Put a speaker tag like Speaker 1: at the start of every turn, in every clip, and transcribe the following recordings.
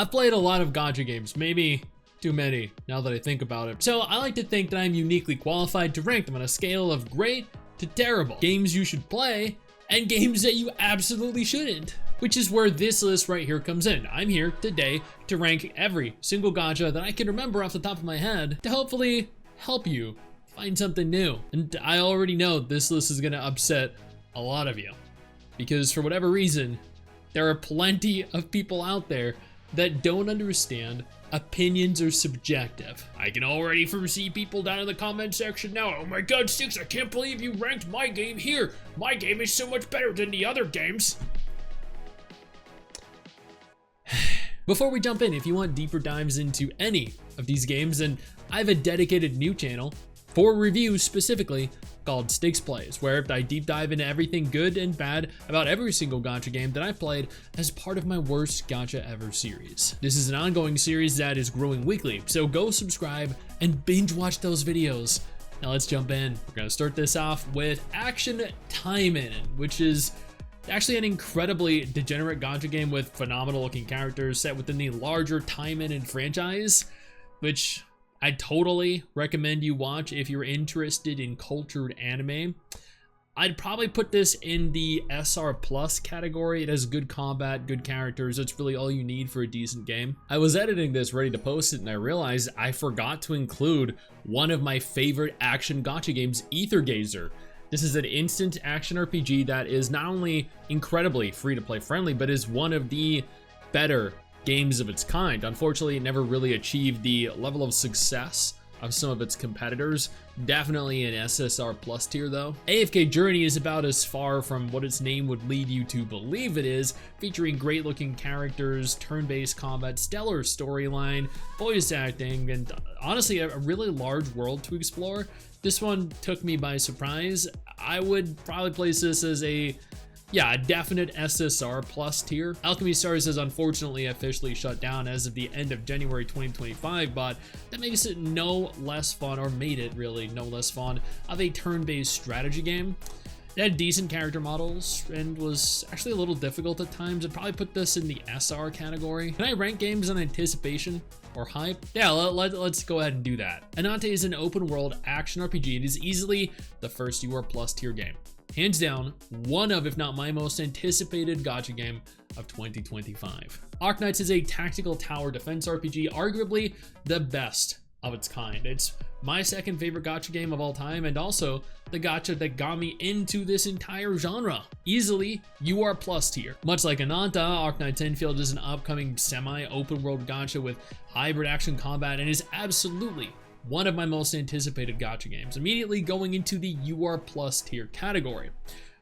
Speaker 1: I've played a lot of gacha games, maybe too many now that I think about it. So I like to think that I'm uniquely qualified to rank them on a scale of great to terrible. Games you should play and games that you absolutely shouldn't. Which is where this list right here comes in. I'm here today to rank every single gacha that I can remember off the top of my head to hopefully help you find something new. And I already know this list is gonna upset a lot of you because for whatever reason, there are plenty of people out there that don't understand opinions are subjective. I can already foresee people down in the comment section now. Oh my god, Six, I can't believe you ranked my game here. My game is so much better than the other games. Before we jump in, if you want deeper dives into any of these games, then I have a dedicated new channel for reviews specifically called Sticks Plays, where I deep dive into everything good and bad about every single gacha game that I've played as part of my worst gacha ever series. This is an ongoing series that is growing weekly, so go subscribe and binge watch those videos. Now let's jump in. We're gonna start this off with Action Taimanin, which is actually an incredibly degenerate gacha game with phenomenal looking characters set within the larger Taimanin franchise, which I totally recommend you watch if you're interested in cultured anime. I'd probably put this in the SR Plus category. It has good combat, good characters. That's really all you need for a decent game. I was editing this ready to post it and I realized I forgot to include one of my favorite action gacha games, Aether Gazer. This is an instant action RPG that is not only incredibly free-to-play friendly, but is one of the better games of its kind. Unfortunately, it never really achieved the level of success of some of its competitors. Definitely an SSR Plus tier though. AFK Journey is about as far from what its name would lead you to believe it is, featuring great looking characters, turn-based combat, stellar storyline, voice acting, and honestly a really large world to explore. This one took me by surprise. I would probably place this as a definite SSR Plus tier. Alchemy Stars has unfortunately officially shut down as of the end of January 2025, but that makes it no less fun, or made it really no less fun, of a turn-based strategy game. It had decent character models and was actually a little difficult at times. I'd probably put this in the SR category. Can I rank games on anticipation or hype? Yeah, let's go ahead and do that. Ananta is an open world action RPG. It is easily the first UR Plus tier game. Hands down, one of, if not my most anticipated gacha game of 2025. Arknights is a tactical tower defense RPG, arguably the best of its kind. It's my second favorite gacha game of all time, and also the gacha that got me into this entire genre. Easily UR Plus tier. Much like Ananta, Arknights Endfield is an upcoming semi-open world gacha with hybrid action combat and is absolutely one of my most anticipated gacha games, immediately going into the UR Plus tier category.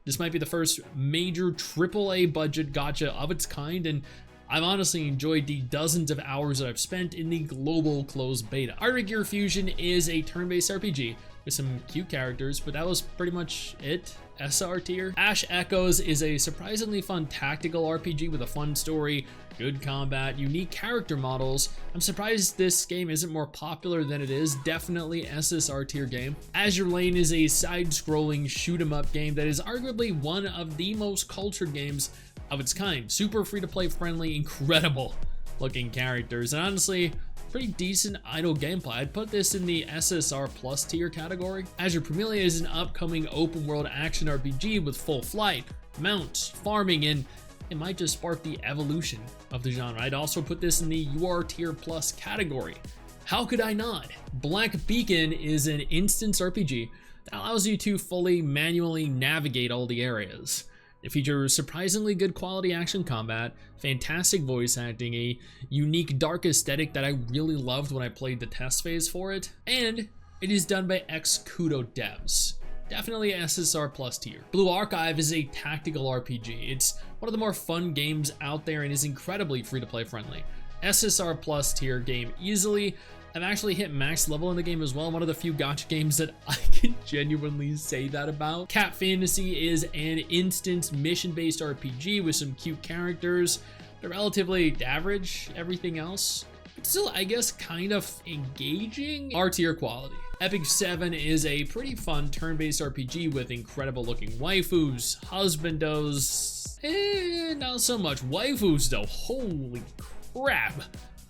Speaker 1: This might be the first major AAA budget gacha of its kind, and I've honestly enjoyed the dozens of hours that I've spent in the global closed beta. Artery Gear Fusion is a turn-based RPG with some cute characters, but that was pretty much it. SR tier. Ash Echoes is a surprisingly fun tactical RPG with a fun story, good combat, unique character models. I'm surprised this game isn't more popular than it is. Definitely SSR tier game. Azur Lane is a side-scrolling shoot-'em-up game that is arguably one of the most cultured games of its kind. Super free-to-play friendly, incredible looking characters, and honestly, pretty decent idle gameplay. I'd put this in the SSR Plus tier category. Azur Promilia is an upcoming open world action RPG with full flight, mounts, farming, and it might just spark the evolution of the genre. I'd also put this in the UR tier Plus category. How could I not? Black Beacon is an instance RPG that allows you to fully manually navigate all the areas. It features surprisingly good quality action combat, fantastic voice acting, a unique dark aesthetic that I really loved when I played the test phase for it, and it is done by ex-Kudo devs. Definitely SSR Plus tier. Blue Archive is a tactical RPG. It's one of the more fun games out there and is incredibly free-to-play friendly. SSR Plus tier game easily. I've actually hit max level in the game as well. One of the few gacha games that I can genuinely say that about. Cat Fantasy is an instance mission-based RPG with some cute characters. They're relatively average, everything else, but still, I guess, kind of engaging. R tier quality. Epic 7 is a pretty fun turn-based RPG with incredible looking waifus, husbandos, not so much waifus though. Holy crap.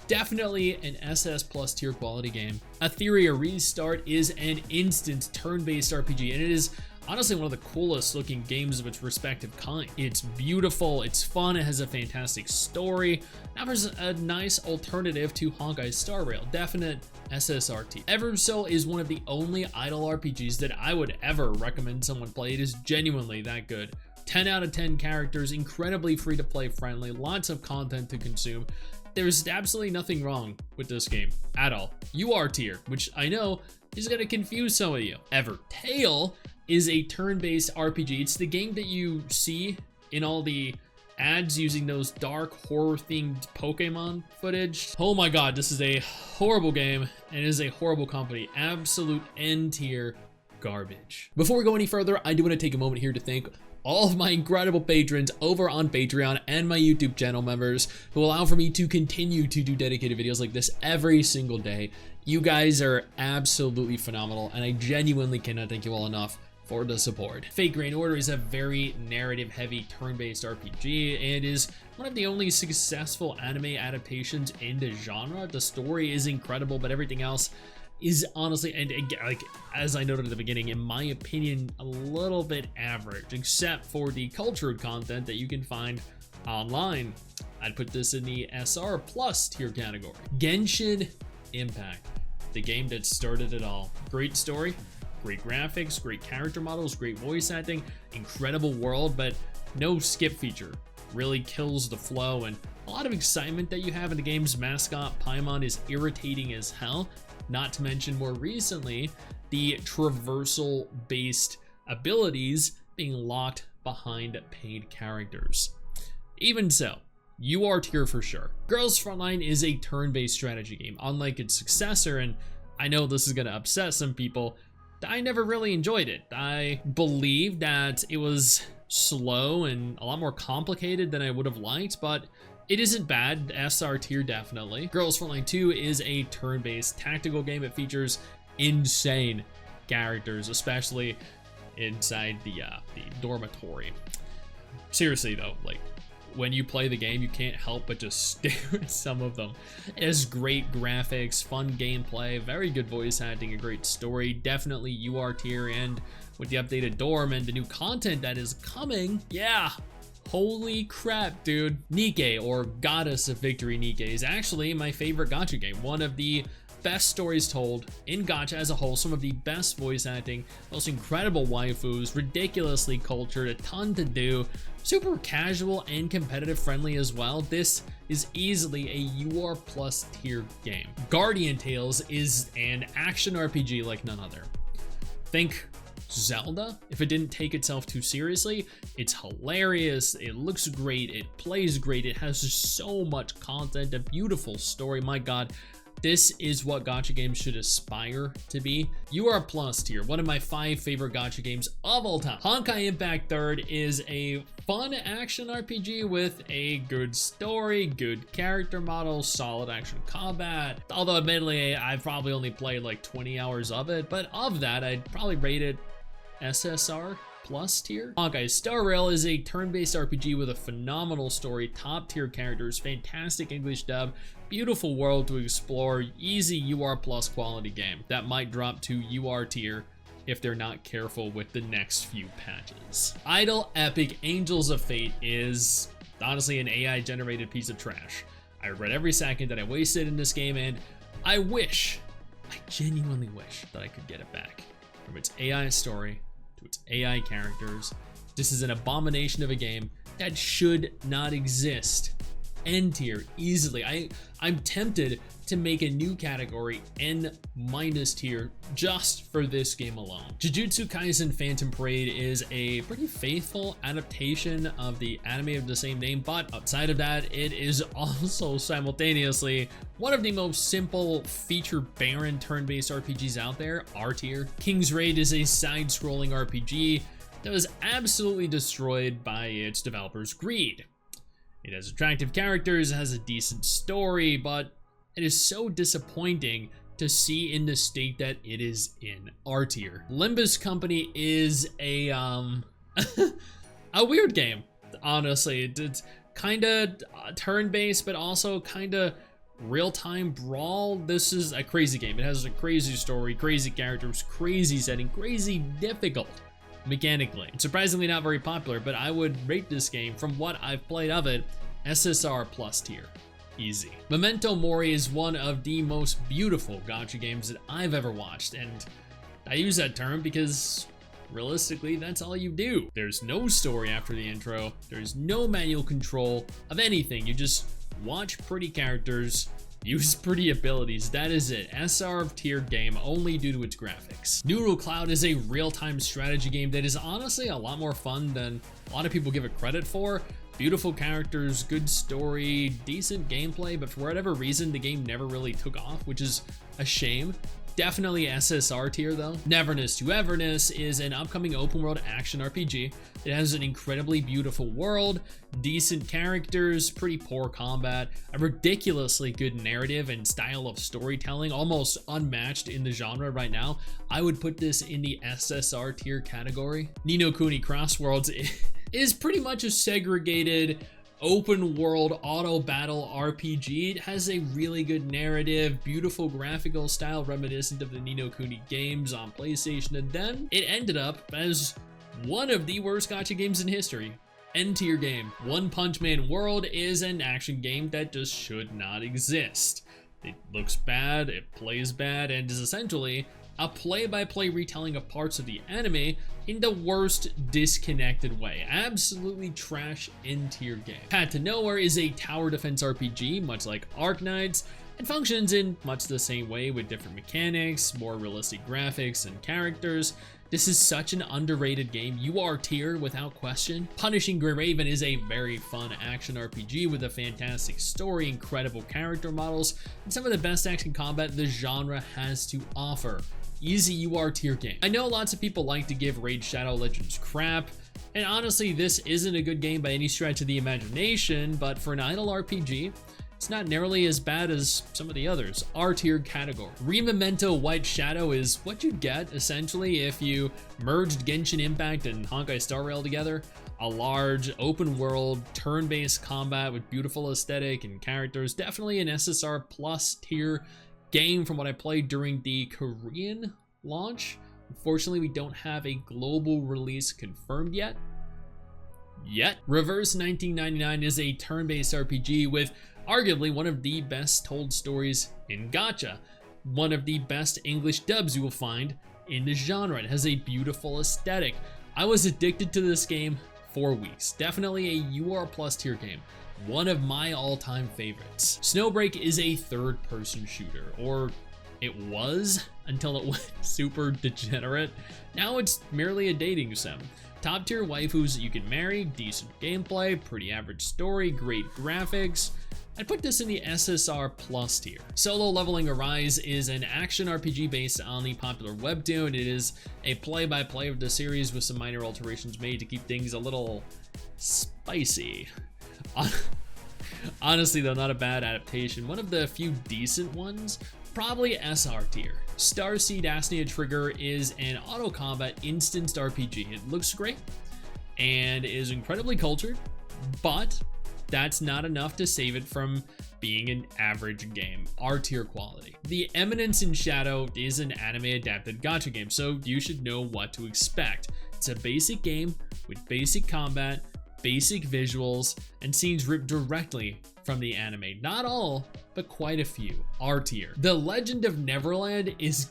Speaker 1: Definitely an SS plus tier quality game. Etheria Restart is an instant turn-based RPG, and it is honestly one of the coolest looking games of its respective kind. It's beautiful, it's fun, it has a fantastic story, offers a nice alternative to Honkai Star Rail, definite SSRT. Eversoul is one of the only idle RPGs that I would ever recommend someone play. It is genuinely that good. 10 out of 10 characters, incredibly free to play friendly, lots of content to consume. There's absolutely nothing wrong with this game at all. UR tier, which I know is gonna confuse some of you. Evertale is a turn-based RPG. It's the game that you see in all the ads using those dark horror-themed Pokemon footage. Oh my god, this is a horrible game and it is a horrible company. Absolute N-tier garbage. Before we go any further, I do want to take a moment here to thank all of my incredible patrons over on Patreon and my YouTube channel members who allow for me to continue to do dedicated videos like this every single day. You guys are absolutely phenomenal, and I genuinely cannot thank you all enough for the support. Fate Grand Order is a very narrative-heavy turn-based RPG and is one of the only successful anime adaptations in the genre. The story is incredible, but everything else is honestly, and like as I noted at the beginning, in my opinion, a little bit average, except for the cultured content that you can find online. I'd put this in the SR plus tier category. Genshin Impact, the game that started it all. Great story, great graphics, great character models, great voice acting, incredible world, but no skip feature. Really kills the flow, and a lot of excitement that you have in the game's mascot, Paimon, is irritating as hell. Not to mention, more recently, the traversal-based abilities being locked behind paid characters. Even so, UR tier for sure. Girls Frontline is a turn-based strategy game, unlike its successor, and I know this is gonna upset some people. I never really enjoyed it. I believe that it was slow and a lot more complicated than I would have liked, but it isn't bad. SR tier definitely. Girls Frontline 2 is a turn-based tactical game. It features insane characters, especially inside the dormitory. Seriously though, like when you play the game, you can't help but just stare at some of them. It has great graphics, fun gameplay, very good voice acting, a great story. Definitely UR tier, and with the updated dorm and the new content that is coming, yeah. Holy crap, dude. Nikke, or Goddess of Victory Nikke, is actually my favorite gacha game. One of the best stories told in gacha as a whole, some of the best voice acting, most incredible waifus, ridiculously cultured, a ton to do, super casual and competitive friendly as well. This is easily a UR plus tier game. Guardian Tales is an action RPG like none other. Think Zelda if it didn't take itself too seriously. It's hilarious, it looks great, it plays great, it has just so much content, a beautiful story. My god, this is what gacha games should aspire to be. UR plus tier, one of my 5 favorite gacha games of all time. Honkai Impact 3rd is a fun action RPG with a good story, good character models, solid action combat. Although admittedly, I've probably only played like 20 hours of it, but of that, I'd probably rate it SSR plus tier. Honkai Star Rail is a turn-based RPG with a phenomenal story, top tier characters, fantastic English dub, beautiful world to explore, easy UR plus quality game that might drop to UR tier if they're not careful with the next few patches. Idle Epic Angels of Fate is honestly an AI generated piece of trash. I regret every second that I wasted in this game, and I genuinely wish that I could get it back. From its AI story to its AI characters, this is an abomination of a game that should not exist. N tier easily. I'm tempted to make a new category, N minus tier, just for this game alone. Jujutsu Kaisen Phantom Parade is a pretty faithful adaptation of the anime of the same name, but outside of that, it is also simultaneously one of the most simple, feature-barren turn-based RPGs out there, R tier. King's Raid is a side-scrolling RPG that was absolutely destroyed by its developers' greed. It has attractive characters, has a decent story, but it is so disappointing to see in the state that it is in. R tier. Limbus Company is a a weird game, honestly. It's kinda turn-based, but also kinda real-time brawl. This is a crazy game. It has a crazy story, crazy characters, crazy setting, crazy difficult mechanically. It's surprisingly not very popular, but I would rate this game, from what I've played of it, SSR plus tier. Easy. Memento Mori is one of the most beautiful gacha games that I've ever watched, and I use that term because realistically, that's all you do. There's no story after the intro. There's no manual control of anything. You just watch pretty characters, use pretty abilities. That is it. SR tier game only due to its graphics. New Rule Cloud is a real-time strategy game that is honestly a lot more fun than a lot of people give it credit for. Beautiful characters, good story, decent gameplay, but for whatever reason, the game never really took off, which is a shame. Definitely SSR tier though. Neverness to Everness is an upcoming open world action RPG. It has an incredibly beautiful world, decent characters, pretty poor combat, a ridiculously good narrative and style of storytelling, almost unmatched in the genre right now. I would put this in the SSR tier category. Ni no Kuni Cross Worlds is pretty much a segregated open world auto battle RPG. It has a really good narrative, beautiful graphical style reminiscent of the Ni no Kuni games on PlayStation, and then it ended up as one of the worst gacha games in history. N-tier game. One Punch Man World is an action game that just should not exist. It looks bad, it plays bad, and is essentially a play-by-play retelling of parts of the anime in the worst disconnected way. Absolutely trash N-tier game. Path to Nowhere is a tower defense RPG, much like Arknights, and functions in much the same way with different mechanics, more realistic graphics and characters. This is such an underrated game. You are tier without question. Punishing Grey Raven is a very fun action RPG with a fantastic story, incredible character models, and some of the best action combat the genre has to offer. Easy UR tier game. I know lots of people like to give Raid Shadow Legends crap, and honestly this isn't a good game by any stretch of the imagination, but for an idle RPG, it's not nearly as bad as some of the others. R tier category. ReMemento White Shadow is what you'd get essentially if you merged Genshin Impact and Honkai Star Rail together. A large open world turn-based combat with beautiful aesthetic and characters. Definitely an SSR plus tier game from what I played during the Korean launch. Unfortunately, we don't have a global release confirmed yet. Reverse 1999 is a turn-based RPG with arguably one of the best told stories in gacha. One of the best English dubs you will find in the genre. It has a beautiful aesthetic. I was addicted to this game for weeks. Definitely a UR plus tier game. One of my all-time favorites. Snowbreak is a third-person shooter, or it was until it went super degenerate. Now it's merely a dating sim. Top-tier waifus that you can marry, decent gameplay, pretty average story, great graphics. I'd put this in the SSR plus tier. Solo Leveling Arise is an action RPG based on the popular webtoon. It is a play-by-play of the series with some minor alterations made to keep things a little spicy. Honestly though, not a bad adaptation. One of the few decent ones, probably SR tier. Starseed Asnia Trigger is an auto combat instanced RPG. It looks great and is incredibly cultured, but that's not enough to save it from being an average game. R tier quality. The Eminence in Shadow is an anime adapted gacha game, so you should know what to expect. It's a basic game with basic combat, basic visuals, and scenes ripped directly from the anime. Not all, but quite a few. R tier. The Legend of Neverland is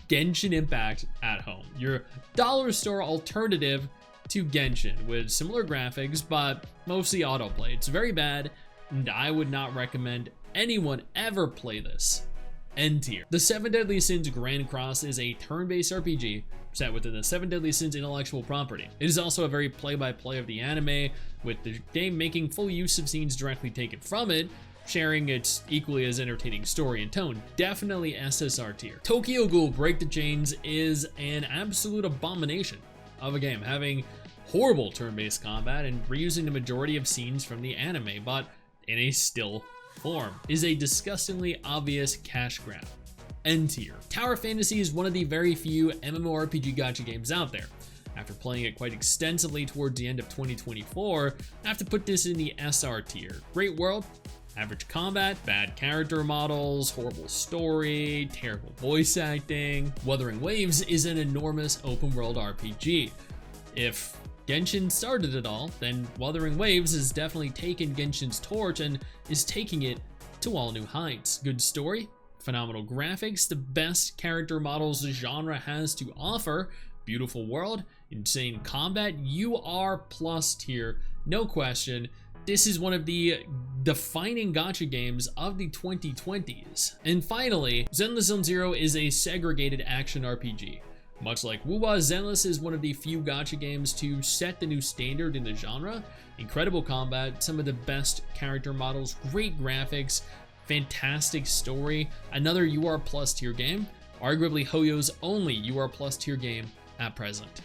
Speaker 1: Genshin Impact at home. Your dollar store alternative to Genshin with similar graphics, but mostly autoplay. It's very bad, and I would not recommend anyone ever play this. N tier. The Seven Deadly Sins Grand Cross is a turn-based RPG set within the Seven Deadly Sins intellectual property. It is also a very play-by-play of the anime, with the game making full use of scenes directly taken from it, sharing its equally as entertaining story and tone. Definitely SSR tier. Tokyo Ghoul Break the Chains is an absolute abomination of a game, having horrible turn-based combat and reusing the majority of scenes from the anime, but in a still form. Is a disgustingly obvious cash grab. N tier. Tower Fantasy is one of the very few MMORPG gacha games out there. After playing it quite extensively towards the end of 2024, I have to put this in the SR tier. Great world, average combat, bad character models, horrible story, terrible voice acting. Wuthering Waves is an enormous open world RPG. If Genshin started it all, then Wuthering Waves has definitely taken Genshin's torch and is taking it to all new heights. Good story, phenomenal graphics, the best character models the genre has to offer, beautiful world, insane combat, UR+ tier, no question. This is one of the defining gacha games of the 2020s. And finally, Zenless Zone Zero is a segregated action RPG. Much like Wuwa, Zenless is one of the few gacha games to set the new standard in the genre. Incredible combat, some of the best character models, great graphics, fantastic story, another UR+ tier game, arguably Hoyo's only UR+ tier game at present.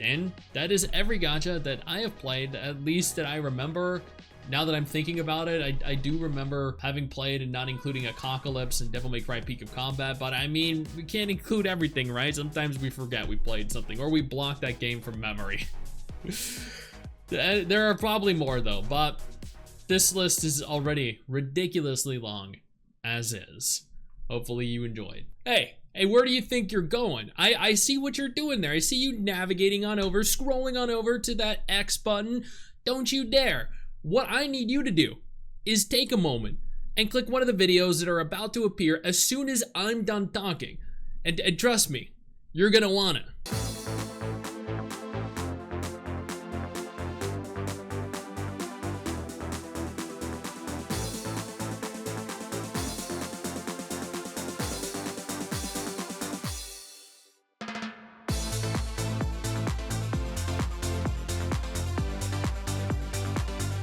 Speaker 1: And that is every gacha that I have played, at least that I remember. Now that I'm thinking about it, I do remember having played and not including Apocalypse and Devil May Cry Peak of Combat, but I mean, we can't include everything, right? Sometimes we forget we played something, or we block that game from memory. There are probably more though, but this list is already ridiculously long, as is. Hopefully you enjoyed. Hey, where do you think you're going? I see what you're doing there. I see you navigating on over, scrolling on over to that X button. Don't you dare. What I need you to do is take a moment and click one of the videos that are about to appear as soon as I'm done talking. And trust me, you're gonna wanna.